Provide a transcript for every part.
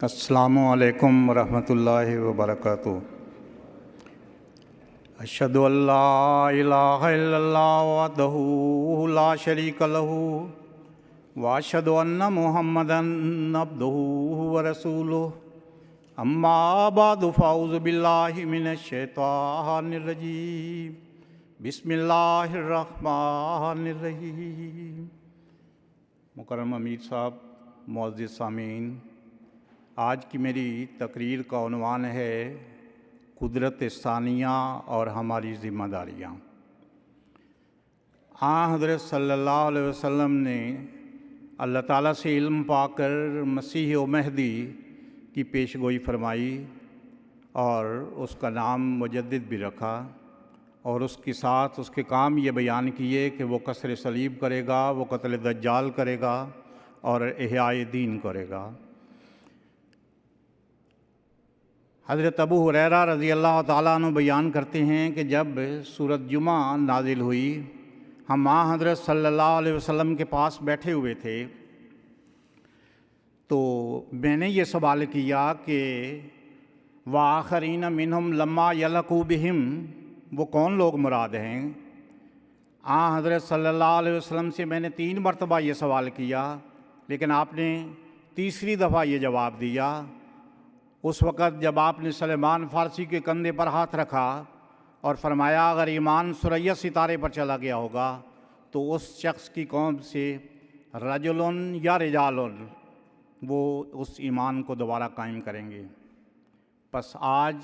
السلام علیکم ورحمۃ اللہ وبرکاتہ۔ اشہد ان لا الہ الا اللہ وحدہ لا شریک لہ واشہد ان محمدا عبدہ ورسولہ، اما بعد فاعوذ باللہ من الشیطان الرجیم، بسم اللہ الرحمن الرحیم۔ مکرم امیر صاحب، معزز سامعین، آج کی میری تقریر کا عنوان ہے قدرت ثانیہ اور ہماری ذمہ داریاں۔ حضرت صلی اللہ علیہ وسلم نے اللہ تعالیٰ سے علم پا کر مسیح و مہدی کی پیش گوئی فرمائی اور اس کا نام مجدد بھی رکھا، اور اس کے ساتھ اس کے کام یہ بیان کیے کہ وہ کسر صلیب کرے گا، وہ قتل دجال کرے گا اور احیاء دین کرے گا۔ حضرت ابو ہریرہ رضی اللہ تعالیٰ عنہ بیان کرتے ہیں کہ جب سورۃ جمعہ نازل ہوئی، ہم حضرت صلی اللہ علیہ وسلم کے پاس بیٹھے ہوئے تھے، تو میں نے یہ سوال کیا کہ وآخرین منہم لما یلقوا بہم، وہ کون لوگ مراد ہیں؟ حضرت صلی اللہ علیہ وسلم سے میں نے 3 مرتبہ یہ سوال کیا، لیکن آپ نے تیسری دفعہ یہ جواب دیا۔ اس وقت جب آپ نے سلیمان فارسی کے کندھے پر ہاتھ رکھا اور فرمایا اگر ایمان ثریا ستارے پر چلا گیا ہوگا تو اس شخص کی قوم سے رجلن یا رجالن وہ اس ایمان کو دوبارہ قائم کریں گے۔ پس آج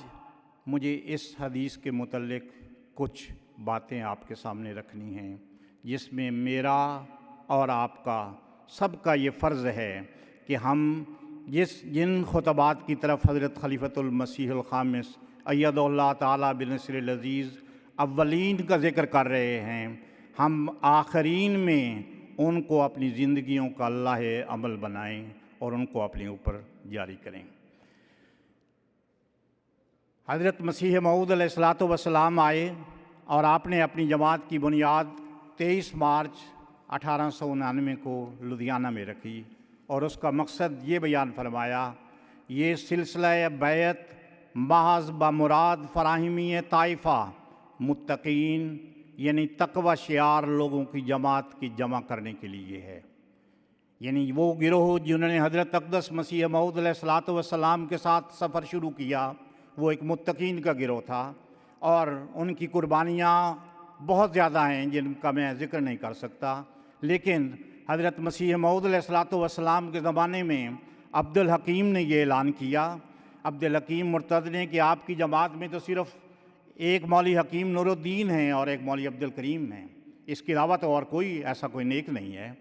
مجھے اس حدیث کے متعلق کچھ باتیں آپ کے سامنے رکھنی ہیں، جس میں میرا اور آپ کا سب کا یہ فرض ہے کہ ہم جن خطبات کی طرف حضرت خلیفۃ المسیح الخامس ایدہ اللہ تعالیٰ بنصر العزیز اولین کا ذکر کر رہے ہیں، ہم آخرین میں ان کو اپنی زندگیوں کا اللہ عمل بنائیں اور ان کو اپنے اوپر جاری کریں۔ حضرت مسیح موعود علیہ السلام آئے اور آپ نے اپنی جماعت کی بنیاد 23 مارچ 1899 کو لدھیانہ میں رکھی، اور اس کا مقصد یہ بیان فرمایا، یہ سلسلہ بیعت محض بمراد فراہمی طائفہ متقین یعنی تقوی شعار لوگوں کی جماعت کی جمع کرنے کے لیے ہے۔ یعنی وہ گروہ جنہوں نے حضرت اقدس مسیح موعود علیہ السلام کے ساتھ سفر شروع کیا، وہ ایک متقین کا گروہ تھا، اور ان کی قربانیاں بہت زیادہ ہیں جن کا میں ذکر نہیں کر سکتا، لیکن حضرت مسیح موعود علیہ السلام کے زمانے میں عبد الحکیم نے یہ اعلان کیا، عبد الحکیم مرتد نے، کہ آپ کی جماعت میں تو صرف ایک مولوی حکیم نور الدین ہیں اور ایک مولوی عبد الکریم ہیں، اس کے علاوہ تو اور کوئی ایسا کوئی نیک نہیں ہے۔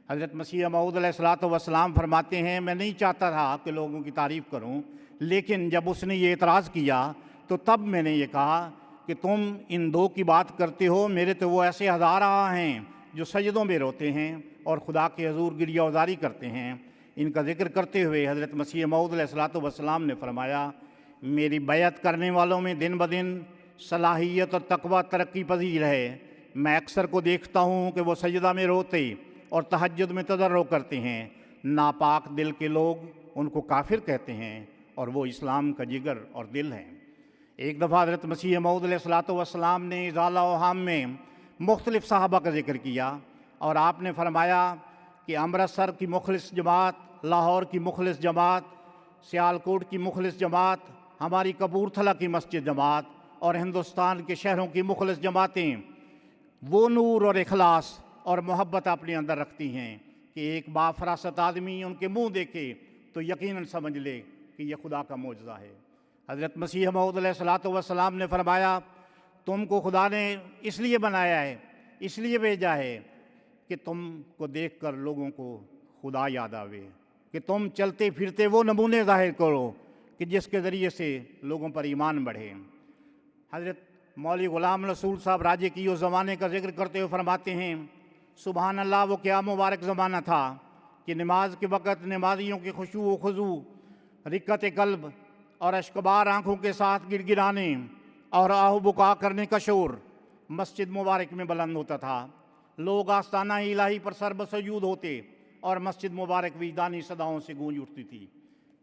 حضرت مسیح موعود علیہ السلام فرماتے ہیں میں نہیں چاہتا تھا کہ لوگوں کی تعریف کروں، لیکن جب اس نے یہ اعتراض کیا تو تب میں نے یہ کہا کہ تم ان 2 کی بات کرتے ہو، میرے تو وہ ایسے ہزارہ ہیں جو سجدوں میں روتے ہیں اور خدا کے حضور گریہ وزاری کرتے ہیں۔ ان کا ذکر کرتے ہوئے حضرت مسیح موعود علیہ السلام نے فرمایا میری بیعت کرنے والوں میں دن بدن صلاحیت اور تقوی ترقی پذیر ہے۔ میں اکثر کو دیکھتا ہوں کہ وہ سجدہ میں روتے اور تہجد میں تضرع کرتے ہیں، ناپاک دل کے لوگ ان کو کافر کہتے ہیں اور وہ اسلام کا جگر اور دل ہیں۔ ایک دفعہ حضرت مسیح موعود علیہ السلام نے ازالہ اوہام میں مختلف صحابہ کا ذکر کیا، اور آپ نے فرمایا کہ امرتسر کی مخلص جماعت، لاہور کی مخلص جماعت، سیالکوٹ کی مخلص جماعت، ہماری کپورتھلا کی مسجد جماعت اور ہندوستان کے شہروں کی مخلص جماعتیں وہ نور اور اخلاص اور محبت اپنے اندر رکھتی ہیں کہ ایک بافراست آدمی ان کے منہ دیکھے تو یقیناً سمجھ لے کہ یہ خدا کا معجزہ ہے۔ حضرت مسیح موعود علیہ السلام نے فرمایا تم کو خدا نے اس لیے بنایا ہے، اس لیے بھیجا ہے کہ تم کو دیکھ کر لوگوں کو خدا یاد آوے، کہ تم چلتے پھرتے وہ نمونے ظاہر کرو کہ جس کے ذریعے سے لوگوں پر ایمان بڑھے۔ حضرت مولوی غلام رسول صاحب راجے کی اس زمانے کا ذکر کرتے ہوئے فرماتے ہیں سبحان اللہ، وہ کیا مبارک زمانہ تھا کہ نماز کے وقت نمازیوں کے خشوع و خضوع، رقت قلب اور اشکبار آنکھوں کے ساتھ گڑ گڑانے اور آہ و بکا کرنے کا شور مسجد مبارک میں بلند ہوتا تھا۔ لوگ آستانہ الہی پر سر بسجود ہوتے اور مسجد مبارک وجدانی صداؤں سے گونج اٹھتی تھی۔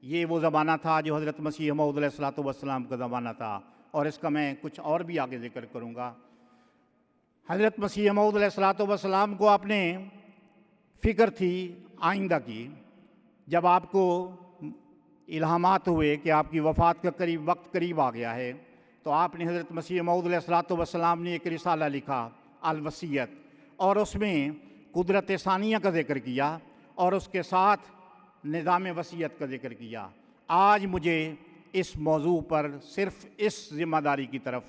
یہ وہ زمانہ تھا جو حضرت مسیح موعود علیہ الصلوۃ والسلام کا زمانہ تھا، اور اس کا میں کچھ اور بھی آگے ذکر کروں گا۔ حضرت مسیح موعود علیہ الصلوۃ والسلام کو اپنے فکر تھی آئندہ کی۔ جب آپ کو الہامات ہوئے کہ آپ کی وفات کا وقت قریب آ گیا ہے، تو آپ نے حضرت مسیح موعود علیہ الصلوۃ والسلام نے ایک رسالہ لکھا، الوصیت، اور اس میں قدرت ثانیہ کا ذکر کیا اور اس کے ساتھ نظام وصیت کا ذکر کیا۔ آج مجھے اس موضوع پر صرف اس ذمہ داری کی طرف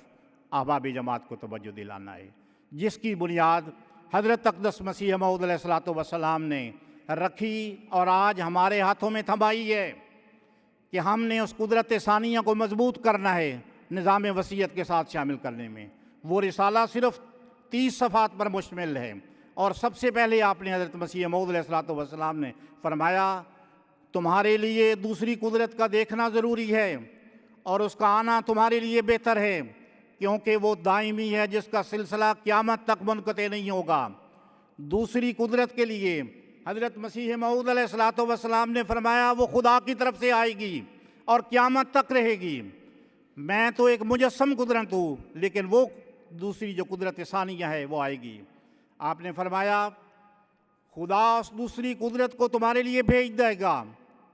احباب جماعت کو توجہ دلانا ہے، جس کی بنیاد حضرت اقدس مسیح موعود علیہ الصلوۃ والسلام نے رکھی اور آج ہمارے ہاتھوں میں تھمائی ہے کہ ہم نے اس قدرت ثانیہ کو مضبوط کرنا ہے نظام وصیت کے ساتھ شامل کرنے میں۔ وہ رسالہ صرف 30 صفحات پر مشتمل ہے، اور سب سے پہلے آپ نے حضرت مسیح موعود علیہ الصلوۃ والسلام نے فرمایا تمہارے لیے دوسری قدرت کا دیکھنا ضروری ہے، اور اس کا آنا تمہارے لیے بہتر ہے، کیونکہ وہ دائمی ہے جس کا سلسلہ قیامت تک منقطع نہیں ہوگا۔ دوسری قدرت کے لیے حضرت مسیح موعود علیہ الصلوۃ والسلام نے فرمایا وہ خدا کی طرف سے آئے گی اور قیامت تک رہے گی۔ میں تو ایک مجسم قدرت ہوں، لیکن وہ دوسری جو قدرت ثانیہ ہے وہ آئے گی۔ آپ نے فرمایا خدا اس دوسری قدرت کو تمہارے لیے بھیج دے گا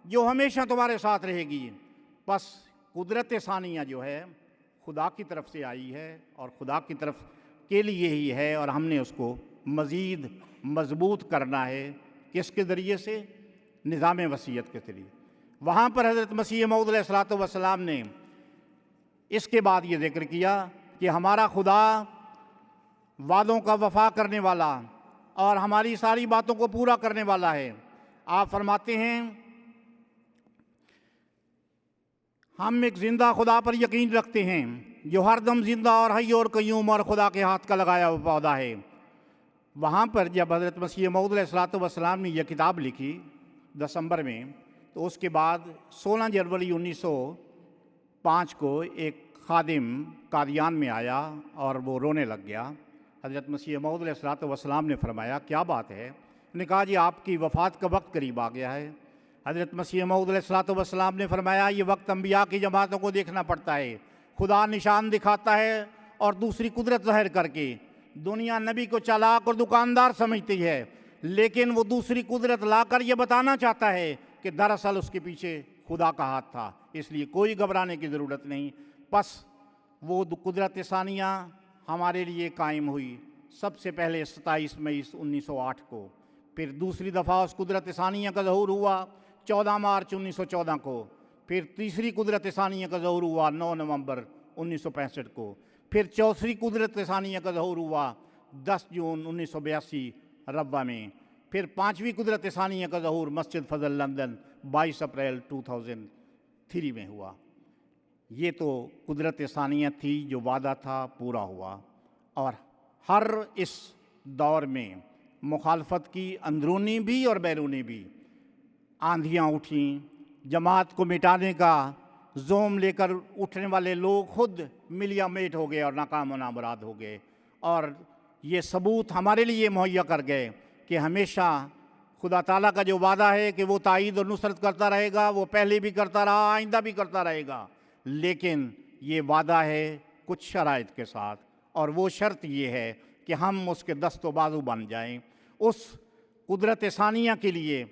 جو ہمیشہ تمہارے ساتھ رہے گی۔ بس قدرت ثانیہ جو ہے خدا کی طرف سے آئی ہے اور خدا کی طرف کے لیے ہی ہے، اور ہم نے اس کو مزید مضبوط کرنا ہے۔ کس کے ذریعے سے؟ نظام وصیت کے ذریعے۔ وہاں پر حضرت مسیح موعود علیہ الصلوۃ والسلام نے اس کے بعد یہ ذکر کیا کہ ہمارا خدا وعدوں کا وفا کرنے والا اور ہماری ساری باتوں کو پورا کرنے والا ہے۔ آپ فرماتے ہیں ہم ایک زندہ خدا پر یقین رکھتے ہیں جو ہر دم زندہ اور حی اور قیوم اور خدا کے ہاتھ کا لگایا ہوا پودا ہے۔ وہاں پر جب حضرت مسیح موعود علیہ الصلوۃ والسلام نے یہ کتاب لکھی دسمبر میں، تو اس کے بعد 16 جنوری 1905 کو ایک خادم قادیان میں آیا اور وہ رونے لگ گیا۔ حضرت مسیح موعود علیہ الصلوۃ والسلام نے فرمایا کیا بات ہے؟ انہوں نے کہا جی آپ کی وفات کا وقت قریب آ گیا ہے۔ حضرت مسیح موعود علیہ الصلوۃ والسلام نے فرمایا یہ وقت انبیاء کی جماعتوں کو دیکھنا پڑتا ہے۔ خدا نشان دکھاتا ہے اور دوسری قدرت ظاہر کر کے۔ دنیا نبی کو چالاک اور دکاندار سمجھتی ہے، لیکن وہ دوسری قدرت لا کر یہ بتانا چاہتا ہے کہ دراصل اس کے پیچھے خدا کا ہاتھ تھا، اس لیے کوئی گھبرانے کی ضرورت نہیں۔ پس وہ قدرت ثانیہ ہمارے لیے قائم ہوئی، سب سے پہلے 27 مئی 1908 کو، پھر دوسری دفعہ اس قدرت ثانیہ کا ظہور ہوا 14 مارچ 1914 کو، پھر تیسری قدرت ثانیہ کا ظہور ہوا 9 نومبر 1965 کو، پھر چوتھی قدرت ثانیہ کا ظہور ہوا 10 جون 1982 ربوہ میں، پھر پانچویں قدرت ثانیہ کا ظہور مسجد فضل لندن 22 اپریل 2003 میں ہوا۔ یہ تو قدرت ثانیہ تھی جو وعدہ تھا پورا ہوا، اور ہر اس دور میں مخالفت کی اندرونی بھی اور بیرونی بھی آندھیاں اٹھیں۔ جماعت کو مٹانے کا زوم لے کر اٹھنے والے لوگ خود ملیا میٹ ہو گئے اور ناکام و نامراد ہو گئے، اور یہ ثبوت ہمارے لیے مہیا کر گئے کہ ہمیشہ خدا تعالیٰ کا جو وعدہ ہے کہ وہ تائید اور نصرت کرتا رہے گا، وہ پہلے بھی کرتا رہا، آئندہ بھی کرتا رہے گا، لیکن یہ وعدہ ہے کچھ شرائط کے ساتھ، اور وہ شرط یہ ہے کہ ہم اس کے دست و بازو بن جائیں۔ اس قدرت ثانیہ کے لیے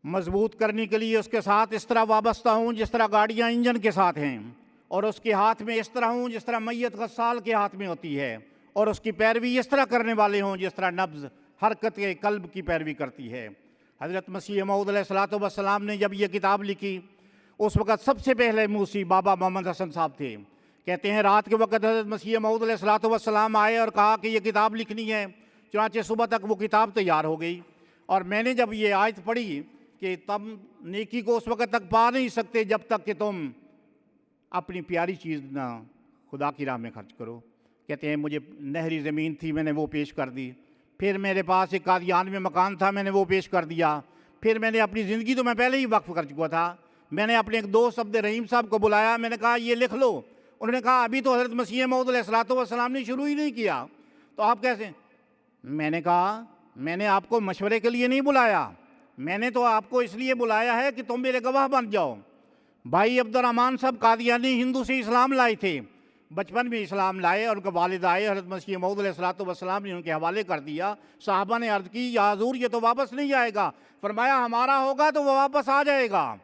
مضبوط کرنے کے لیے اس کے ساتھ اس طرح وابستہ ہوں جس طرح گاڑیاں انجن کے ساتھ ہیں، اور اس کے ہاتھ میں اس طرح ہوں جس طرح میت غسال کے ہاتھ میں ہوتی ہے، اور اس کی پیروی اس طرح کرنے والے ہوں جس طرح نبض حرکت قلب کی پیروی کرتی ہے۔ حضرت مسیح موعود علیہ الصلوۃ والسلام نے جب یہ کتاب لکھی، اس وقت سب سے پہلے موسی بابا محمد حسن صاحب تھے۔ کہتے ہیں رات کے وقت حضرت مسیح موعود علیہ الصلوۃ والسلام آئے اور کہا کہ یہ کتاب لکھنی ہے، چنانچہ صبح تک وہ کتاب تیار ہو گئی، اور میں نے جب یہ آیت پڑھی کہ تم نیکی کو اس وقت تک پا نہیں سکتے جب تک کہ تم اپنی پیاری چیز نہ خدا کی راہ میں خرچ کرو۔ کہتے ہیں مجھے نہری زمین تھی، میں نے وہ پیش کر دی، پھر میرے پاس ایک قادیان میں مکان تھا، میں نے وہ پیش کر دیا، پھر میں نے اپنی زندگی تو میں پہلے ہی وقف کر چکا تھا، میں نے اپنے ایک دوست عبد الرحیم صاحب کو بلایا، میں نے کہا یہ لکھ لو۔ انہوں نے کہا ابھی تو حضرت مسیح موعود علیہ الصلوۃ والسلام نے شروع ہی نہیں کیا، تو آپ کیسے؟ میں نے کہا میں نے آپ کو مشورے کے لیے نہیں بلایا، میں نے تو آپ کو اس لیے بلایا ہے کہ تم میرے گواہ بن جاؤ۔ بھائی عبد الرحمن صاحب قادیانی ہندو سے اسلام لائے تھے، بچپن میں اسلام لائے، اور ان کا والد آئے، حضرت مسیح موعود علیہ الصلوۃ والسلام نے ان کے حوالے کر دیا۔ صحابہ نے عرض کی یا حضور یہ تو واپس نہیں آئے گا، فرمایا ہمارا ہوگا تو وہ واپس آ جائے گا۔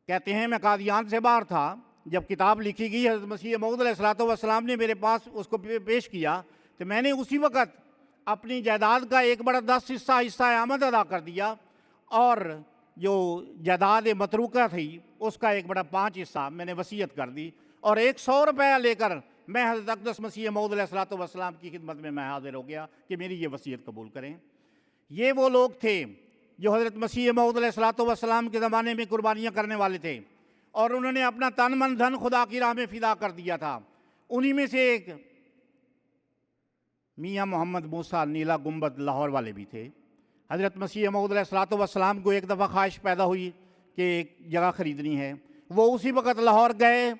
کہتے ہیں میں قادیان سے باہر تھا، جب کتاب لکھی گئی حضرت مسیح موعود علیہ الصلوۃ والسلام نے میرے پاس اس کو پیش کیا، تو میں نے اسی وقت اپنی جائیداد کا 1/10 حصہ آمد ادا کر دیا، اور جو جائیداد متروکہ تھی اس کا 1/5 حصہ میں نے وصیت کر دی، اور 100 روپیہ لے کر میں حضرت اقدس مسیح موعود علیہ الصلوۃ والسلام کی خدمت میں حاضر ہو گیا کہ میری یہ وصیت قبول کریں۔ یہ وہ لوگ تھے جو حضرت مسیح موعود علیہ الصلوۃ والسلام کے زمانے میں قربانیاں کرنے والے تھے، اور انہوں نے اپنا تن من دھن خدا کی راہ میں فدا کر دیا تھا۔ انہی میں سے ایک میاں محمد موسیٰ نیلا گنبد لاہور والے بھی تھے۔ حضرت مسیح موعود علیہ الصلوۃ والسلام کو ایک دفعہ خواہش پیدا ہوئی کہ ایک جگہ خریدنی ہے، وہ اسی وقت لاہور گئے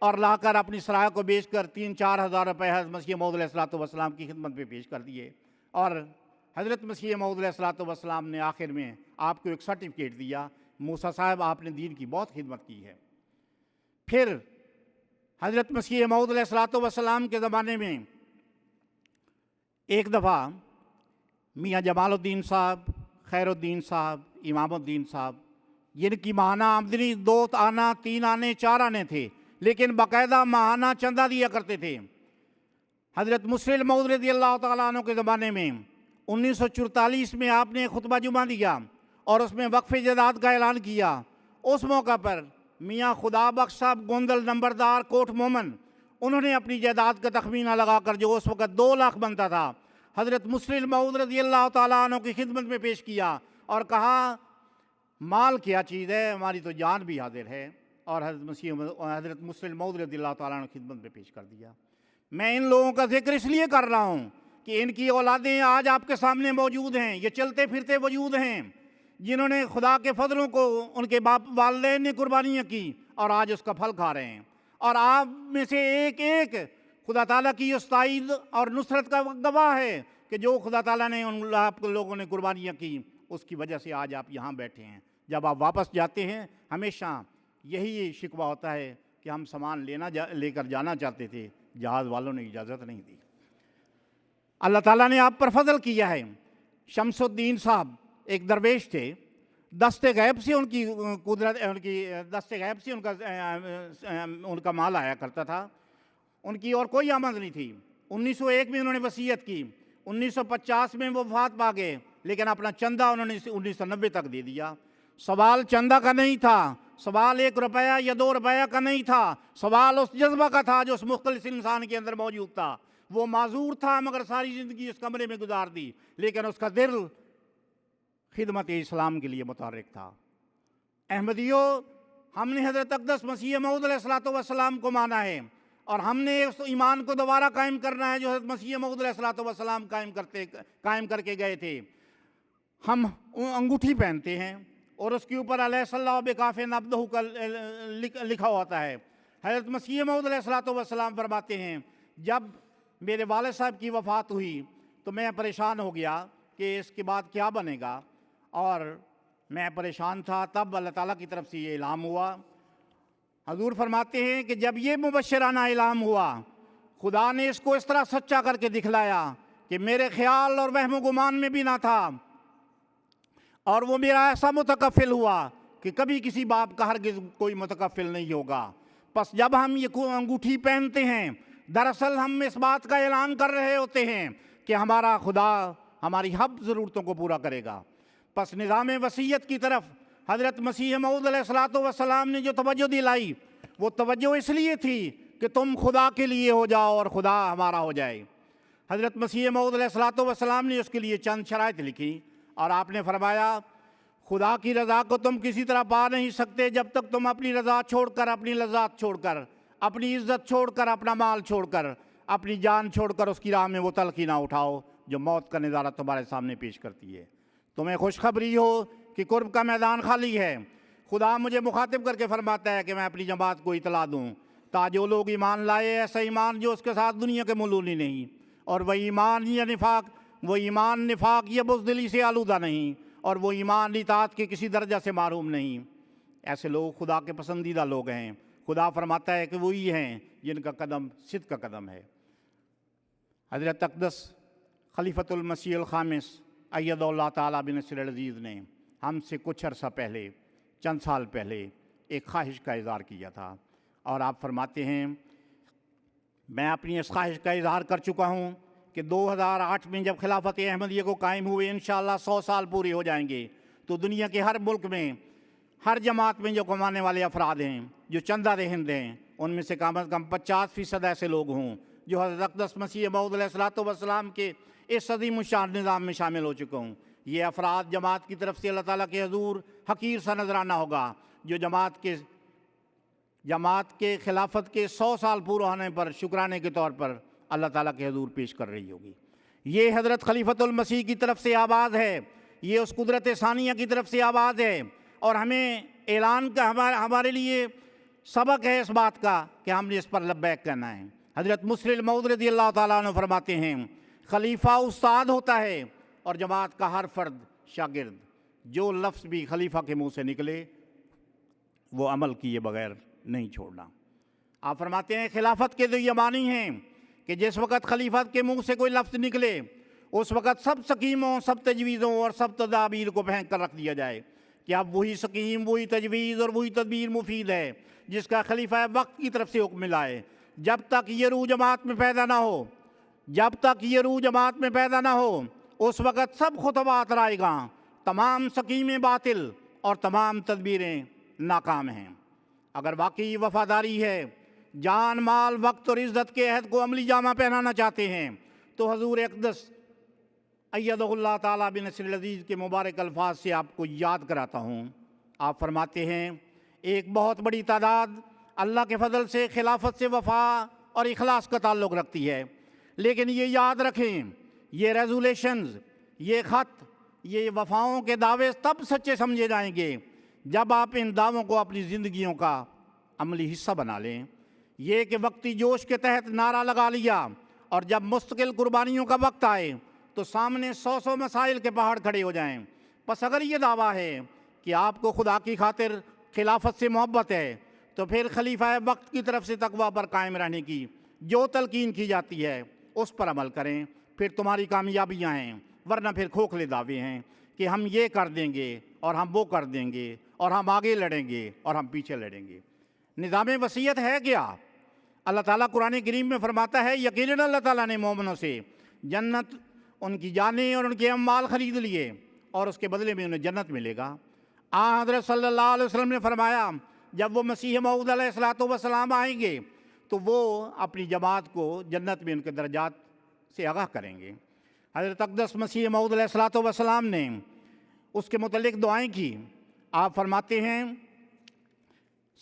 اور لا کر اپنی سرایہ کو بیچ کر 3-4 ہزار روپے حضرت مسیح موعود علیہ الصلوۃ والسلام کی خدمت میں پیش کر دیے، اور حضرت مسیح موعود علیہ الصلوۃ والسلام نے آخر میں آپ کو ایک سرٹیفکیٹ دیا، موسیٰ صاحب آپ نے دین کی بہت خدمت کی ہے۔ پھر حضرت مسیح موعود علیہ الصلوۃ والسلام کے زمانے میں ایک دفعہ میاں جمال الدین صاحب، خیر الدین صاحب، امام الدین صاحب، جن کی ماہانہ آمدنی 2 آنا 3 آنے 4 آنے تھے، لیکن باقاعدہ ماہانہ چندہ دیا کرتے تھے۔ حضرت مسلم موعود رضی اللہ تعالیٰ عنہ کے زمانے میں 1944 میں آپ نے خطبہ جمعہ دیا اور اس میں وقف جائیداد کا اعلان کیا۔ اس موقع پر میاں خدا بخش صاحب گوندل نمبردار کوٹ مومن، انہوں نے اپنی جائیداد کا تخمینہ لگا کر جو اس وقت 2 لاکھ بنتا تھا، حضرت مسلم موعود رضی اللہ تعالیٰ عنہ کی خدمت میں پیش کیا اور کہا مال کیا چیز ہے، ہماری تو جان بھی حاضر ہے، اور حضرت مسلم موعود رضی اللہ تعالیٰ عنہ کی خدمت میں پیش کر دیا۔ میں ان لوگوں کا ذکر اس لیے کر رہا ہوں کہ ان کی اولادیں آج آپ کے سامنے موجود ہیں، یہ چلتے پھرتے وجود ہیں، جنہوں نے خدا کے فضلوں کو ان کے باپ والدین نے قربانیاں کی اور آج اس کا پھل کھا رہے ہیں، اور آپ میں سے ایک ایک خدا تعالیٰ کی اس تائید اور نصرت کا گواہ ہے کہ جو خدا تعالیٰ نے ان آپ لوگوں نے قربانیاں کی اس کی وجہ سے آج آپ یہاں بیٹھے ہیں۔ جب آپ واپس جاتے ہیں ہمیشہ یہی شکوہ ہوتا ہے کہ ہم سامان لے کر جانا چاہتے تھے، جہاز والوں نے اجازت نہیں دی۔ اللہ تعالیٰ نے آپ پر فضل کیا ہے۔ شمس الدین صاحب ایک درویش تھے، دست غیب سے ان کی قدرت، دست غیب سے ان کا مال آیا کرتا تھا، ان کی اور کوئی آمد نہیں تھی۔ 1901 میں انہوں نے وصیت کی، 1950 میں وہ وفات پا گئے، لیکن اپنا چندہ انہوں نے 1990 تک دے دیا۔ سوال چندہ کا نہیں تھا، سوال 1 روپیہ یا 2 روپیہ کا نہیں تھا، سوال اس جذبہ کا تھا جو اس مختلف انسان کے اندر موجود تھا۔ وہ معذور تھا مگر ساری زندگی اس کمرے میں گزار دی، لیکن اس کا دل خدمت اسلام کے لیے متحرک تھا۔ احمدیوں، ہم نے حضرت اقدس مسیح موعود علیہ الصلوۃ والسلام کو مانا ہے، اور ہم نے اس ایمان کو دوبارہ قائم کرنا ہے جو حضرت مسیح موعود علیہ الصلوۃ والسلام قائم کر کے گئے تھے۔ ہم انگوٹھی پہنتے ہیں اور اس کے اوپر علیہ صلی اللہ بکاف عبدہ کا لکھا ہوتا ہے۔ حضرت مسیح موعود علیہ الصلوۃ والسلام فرماتے ہیں جب میرے والد صاحب کی وفات ہوئی تو میں پریشان ہو گیا کہ اس کے بعد کیا بنے گا، اور میں پریشان تھا، تب اللہ تعالیٰ کی طرف سے یہ اعلان ہوا۔ حضور فرماتے ہیں کہ جب یہ مبشرانہ اعلان ہوا، خدا نے اس کو اس طرح سچا کر کے دکھلایا کہ میرے خیال اور وہم و گمان میں بھی نہ تھا، اور وہ میرا ایسا متکفل ہوا کہ کبھی کسی باپ کا ہرگز کوئی متکفل نہیں ہوگا۔ پس جب ہم یہ انگوٹھی پہنتے ہیں، دراصل ہم اس بات کا اعلان کر رہے ہوتے ہیں کہ ہمارا خدا ہماری ہر ضرورتوں کو پورا کرے گا۔ پس نظام وصیت کی طرف حضرت مسیح موعود علیہ الصلوۃ والسلام نے جو توجہ دلائی، وہ توجہ اس لیے تھی کہ تم خدا کے لیے ہو جاؤ اور خدا ہمارا ہو جائے۔ حضرت مسیح موعود علیہ الصلوۃ والسلام نے اس کے لیے چند شرائط لکھی، اور آپ نے فرمایا خدا کی رضا کو تم کسی طرح پا نہیں سکتے جب تک تم اپنی رضا چھوڑ کر، اپنی لذات چھوڑ کر، اپنی عزت چھوڑ کر، اپنا مال چھوڑ کر، اپنی جان چھوڑ کر اس کی راہ میں وہ تلخی نہ اٹھاؤ جو موت کا نظارہ تمہارے سامنے پیش کرتی ہے۔ تمہیں خوشخبری ہو کہ قرب کا میدان خالی ہے۔ خدا مجھے مخاطب کر کے فرماتا ہے کہ میں اپنی جماعت کو اطلاع دوں تا جو لوگ ایمان لائے، ایسا ایمان جو اس کے ساتھ دنیا کے ملولی نہیں، اور وہ ایمان یا نفاق، وہ ایمان نفاق یا بزدلی سے آلودہ نہیں، اور وہ ایمان اطاعت کے کسی درجہ سے محروم نہیں۔ ایسے لوگ خدا کے پسندیدہ لوگ ہیں۔ خدا فرماتا ہے کہ وہی ہیں جن کا قدم صدق کا قدم ہے۔ حضرت اقدس خلیفۃ المسیح الخامس ایدہ اللہ تعالیٰ بنصر العزیز نے ہم سے کچھ عرصہ پہلے، چند سال پہلے ایک خواہش کا اظہار کیا تھا، اور آپ فرماتے ہیں میں اپنی اس خواہش کا اظہار کر چکا ہوں کہ 2008 میں جب خلافت احمدیہ کو قائم ہوئے انشاءاللہ 100 سال پورے ہو جائیں گے، تو دنیا کے ہر ملک میں، ہر جماعت میں جو کمانے والے افراد ہیں، جو چندہ دہند ہیں، ان میں سے کم از کم 50% ایسے لوگ ہوں جو حضرت اقدس مسیح موعود علیہ السلام کے اس عظیم الشان نظام میں شامل ہو چکے ہوں۔ یہ افراد جماعت کی طرف سے اللہ تعالیٰ کے حضور حقیر سا نذرانہ ہوگا، جو جماعت کے خلافت کے 100 سال پورا ہونے پر شکرانے کے طور پر اللہ تعالیٰ کے حضور پیش کر رہی ہوگی۔ یہ حضرت خلیفۃ المسیح کی طرف سے آواز ہے، یہ اس قدرت ثانیہ کی طرف سے آواز ہے، اور ہمیں اعلان کا ہمارے لیے سبق ہے اس بات کا کہ ہم نے اس پر لبیک کہنا ہے۔ حضرت مسلم موعود رضی اللہ تعالیٰ عنہ فرماتے ہیں خلیفہ استاد ہوتا ہے اور جماعت کا ہر فرد شاگرد۔ جو لفظ بھی خلیفہ کے منہ سے نکلے وہ عمل کیے بغیر نہیں چھوڑنا۔ آپ فرماتے ہیں خلافت کے جو یہ معنی ہیں کہ جس وقت خلیفت کے منہ سے کوئی لفظ نکلے اس وقت سب سکیموں، سب تجویزوں اور سب تدابیر کو پھینک کر رکھ دیا جائے کہ اب وہی سکیم، وہی تجویز اور وہی تدبیر مفید ہے جس کا خلیفہ وقت کی طرف سے حکم ملا ہے۔ جب تک یہ روح جماعت میں پیدا نہ ہو اس وقت سب خطبات رائے گاں، تمام سکیمیں باطل اور تمام تدبیریں ناکام ہیں۔ اگر واقعی وفاداری ہے، جان، مال، وقت اور عزت کے عہد کو عملی جامہ پہنانا چاہتے ہیں، تو حضور اقدس ایدہ اللہ تعالیٰ بنصر العزیز کے مبارک الفاظ سے آپ کو یاد کراتا ہوں۔ آپ فرماتے ہیں ایک بہت بڑی تعداد اللہ کے فضل سے خلافت سے وفا اور اخلاص کا تعلق رکھتی ہے، لیکن یہ یاد رکھیں یہ ریزولیشنز، یہ خط، یہ وفاؤں کے دعوے تب سچے سمجھے جائیں گے جب آپ ان دعووں کو اپنی زندگیوں کا عملی حصہ بنا لیں۔ یہ کہ وقتی جوش کے تحت نعرہ لگا لیا اور جب مستقل قربانیوں کا وقت آئے تو سامنے 100 مسائل کے پہاڑ کھڑے ہو جائیں۔ پس اگر یہ دعویٰ ہے کہ آپ کو خدا کی خاطر خلافت سے محبت ہے تو پھر خلیفہ وقت کی طرف سے تقویٰ پر قائم رہنے کی جو تلقین کی جاتی ہے اس پر عمل کریں، پھر تمہاری کامیابیاں ہیں، ورنہ پھر کھوکھلے دعوے ہیں کہ ہم یہ کر دیں گے اور ہم وہ کر دیں گے اور ہم آگے لڑیں گے اور ہم پیچھے لڑیں گے۔ نظام وصیت ہے کیا؟ اللہ تعالیٰ قرآن کریم میں فرماتا ہے یقیناً اللہ تعالیٰ نے مومنوں سے جنت، ان کی جانیں اور ان کے اموال خرید لیے اور اس کے بدلے میں انہیں جنت ملے گا۔ حضرت صلی اللہ علیہ وسلم نے فرمایا جب وہ مسیح موعود علیہ السلام آئیں گے تو وہ اپنی جماعت کو جنت میں ان کے درجات سے آگاہ کریں گے۔ حضرت اقدس مسیح موعود علیہ السلام نے اس کے متعلق دعائیں کی۔ آپ فرماتے ہیں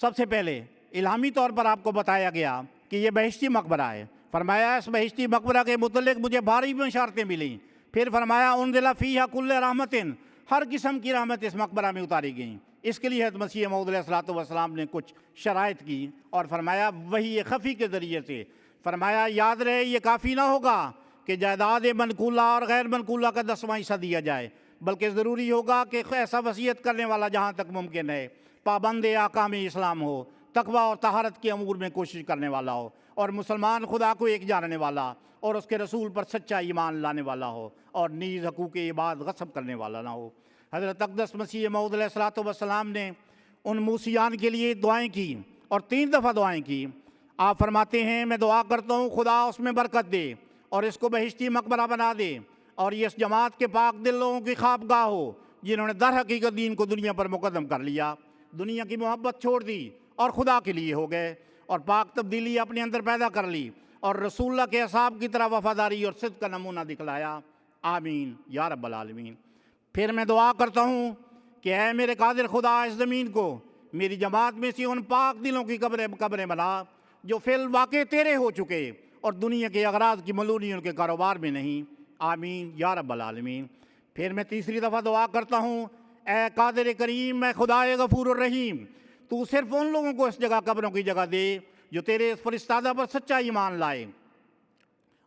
سب سے پہلے الہامی طور پر آپ کو بتایا گیا کہ یہ بہشتی مقبرہ ہے۔ فرمایا اس بہشتی مقبرہ کے متعلق مجھے بھاری بشارتیں ملیں۔ پھر فرمایا انزل فیہا کل رحمت، ہر قسم کی رحمت اس مقبرہ میں اتاری گئیں۔ اس کے لیے حضرت مسیح موعود علیہ السلام نے کچھ شرائط کی اور فرمایا وحی خفی کے ذریعے سے فرمایا یاد رہے یہ کافی نہ ہوگا کہ جائیداد منقولہ اور غیر منقولہ کا 10واں حصہ دیا جائے، بلکہ ضروری ہوگا کہ ایسا وصیت کرنے والا جہاں تک ممکن ہے پابند احکام اسلام ہو، تقویٰ اور طہارت کے امور میں کوشش کرنے والا ہو، اور مسلمان خدا کو ایک جاننے والا اور اس کے رسول پر سچا ایمان لانے والا ہو، اور نیز حقوق عباد غصب کرنے والا نہ ہو۔ حضرت اقدس مسیح موعود علیہ السلام نے ان موسیان کے لیے دعائیں کی اور 3 دفعہ دعائیں کی۔ آپ فرماتے ہیں میں دعا کرتا ہوں خدا اس میں برکت دے اور اس کو بہشتی مقبرہ بنا دے، اور یہ اس جماعت کے پاک دل لوگوں کی خوابگاہ ہو جنہوں نے در حقیقت دین کو دنیا پر مقدم کر لیا، دنیا کی محبت چھوڑ دی اور خدا کے لیے ہو گئے، اور پاک تبدیلی اپنے اندر پیدا کر لی اور رسول اللہ کے اصحاب کی طرح وفاداری اور صدق کا نمونہ دکھلایا۔ آمین یا رب العالمین۔ پھر میں دعا کرتا ہوں کہ اے میرے قادر خدا اس زمین کو میری جماعت میں سے ان پاک دلوں کی قبریں بنا جو فی الواقع تیرے ہو چکے اور دنیا کے اغراض کی ملونی ان کے کاروبار میں نہیں۔ آمین یا رب العالمین۔ پھر میں تیسری دفعہ دعا کرتا ہوں اے قادر کریم، میں خدا غفور الرحیم، تو صرف ان لوگوں کو اس جگہ قبروں کی جگہ دے جو تیرے اس فرستادہ پر سچا ایمان لائے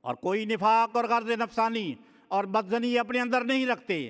اور کوئی نفاق اور غرض نفسانی اور بدزنی اپنے اندر نہیں رکھتے۔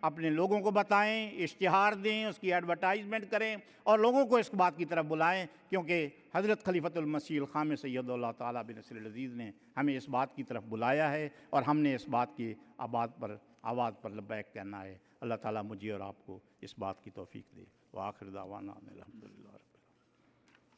اپنے لوگوں کو بتائیں، اشتہار دیں، اس کی ایڈورٹائزمنٹ کریں اور لوگوں کو اس بات کی طرف بلائیں، کیونکہ حضرت خلیفۃ المسیح الخامس سید اللہ تعالیٰ بن نصر العزیز نے ہمیں اس بات کی طرف بلایا ہے اور ہم نے اس بات کی آواز پر لبیک کہنا ہے۔ اللہ تعالیٰ مجھے اور آپ کو اس بات کی توفیق دے۔ وآخر دعوانا الحمدللہ۔